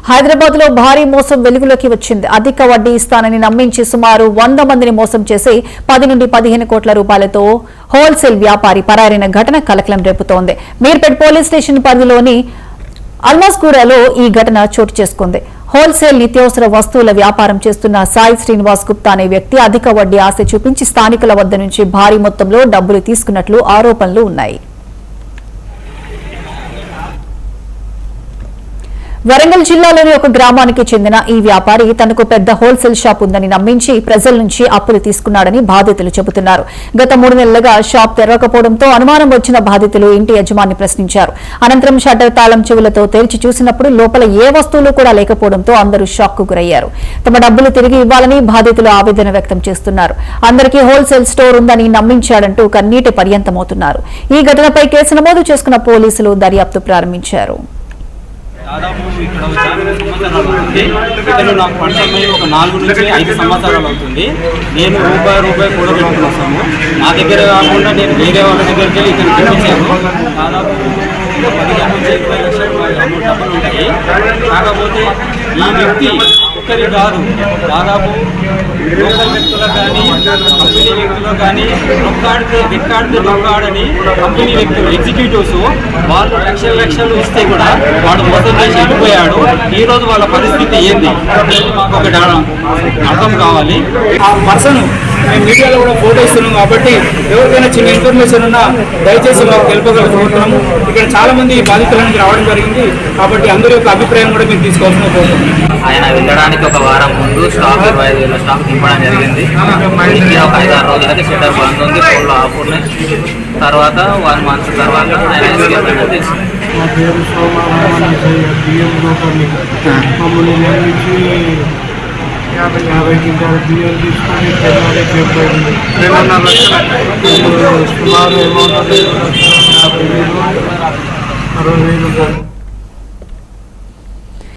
హైదరాబాద్ లో భారీ మోసం వెలుగులోకి వచ్చింది. అధిక వడ్డీ ఇస్తానని నమ్మించి సుమారు 100 మందిని మోసం చేసి 10 నుండి 15 కోట్ల రూపాయలతో హోల్సేల్ వ్యాపారి పరారైన ఘటన కలకలం రేపుతోంది. మీర్పేట్ పోలీస్ స్టేషన్ పరిధిలోని అల్మాస్గూడలో ఈ ఘటన చోటు చేసుకుంది. హోల్సేల్ నిత్యావసర వస్తువుల వ్యాపారం చేస్తున్న సాయి శ్రీనివాస్ గుప్తా అనే వ్యక్తి అధిక వడ్డీ ఆశ చూపించి స్థానికుల వద్ద నుంచి భారీ మొత్తంలో డబ్బులు తీసుకున్నట్లు ఆరోపణలు ఉన్నాయి. వరంగల్ జిల్లాలోని ఒక గ్రామానికి చెందిన ఈ వ్యాపారి తనకు పెద్ద హోల్సేల్ షాప్ ఉందని నమ్మించి ప్రజల నుంచి అప్పులు తీసుకున్నాడని బాధితులు చెబుతున్నారు. గత 3 నెలలుగా షాప్ తెరవకపోవడంతో అనుమానం వచ్చిన బాధితులు ఇంటి యజమాని ప్రశ్నించారు. అనంతరం షట్టర్ తాళం చెవులతో తెరిచి చూసినప్పుడు లోపల ఏ వస్తువులు కూడా లేకపోవడంతో అందరూ షాక్ కు గురయ్యారు. తమ డబ్బులు తిరిగి ఇవ్వాలని బాధితులు ఆవేదన వ్యక్తం చేస్తున్నారు. అందరికీ హోల్సేల్ స్టోర్ ఉందని నమ్మించాడంటూ కన్నీటి పర్యంతమవుతున్నారు. ఈ ఘటనపై కేసు నమోదు చేసుకున్న పోలీసులు దర్యాప్తు ప్రారంభించారు. దాదాపు ఇక్కడ 9 సంవత్సరాలు అవుతుంది. ఇతను నాకు పరిచయమై ఒక 4 నుంచి 5 సంవత్సరాలు అవుతుంది. నేను రూపాయి కూడా పెట్టుకున్నాను. నా దగ్గర కాకుండా నేను వేరే వాళ్ళ దగ్గరికి వెళ్ళి ఇతను చూపించాను. దాదాపు 15 నుంచి 20 లక్షల రూపాయలు డబ్బులు ఉంటాయి. కాకపోతే ఈ వ్యక్తి ఒక్కరి కాదు, దాదాపు లోకల్ వ్యక్తులకు కానీ కంపెనీ వ్యక్తులకు కానీ రెక్కాడితే డొక్కాడని కంపెనీ వ్యక్తులు ఎగ్జిక్యూటివ్స్ వాళ్ళు లక్షలు ఇస్తే కూడా వాడు మోసం చేసి వెళ్ళిపోయాడు. ఈ రోజు వాళ్ళ పరిస్థితి ఏంది మాకు ఒకటి అర్థం కావాలి. ఆ పర్సన్ మేము మీడియాలో కూడా ఫోటో ఇస్తున్నాం కాబట్టి ఎవరికైనా చిన్న ఇన్ఫర్మేషన్ ఉన్నా దయచేసి మాకు తెలుపగలుగుతున్నాము. ఇక్కడ చాలా మంది బాధితుల నుంచి రావడం జరిగింది కాబట్టి అందరి యొక్క అభిప్రాయం కూడా మేము తీసుకోవాల్సిన కోరుతున్నాం. ఆయన వెళ్ళడానికి ఒక వారం ముందు స్టాక్ 25,000 స్టాక్ నింపడం జరిగింది. ఒక 5-6 రోజులకి షట్టర్ బంద్ ఉంది, ఫోన్లో ఆఫ్ ఉన్నాయి. తర్వాత 1 మంత్ తర్వాత ఆయన తెలిసింది. మా పేరు సోమవారం బియ్యం లోపలి మమ్మల్ని నిర్మించి 50 కింటాల బియ్యం తీసుకొని తెల్లారి చెప్పండి 2.5 లక్షలు సుమారు అమౌంట్ 50,000 60,000 రూపాయలు.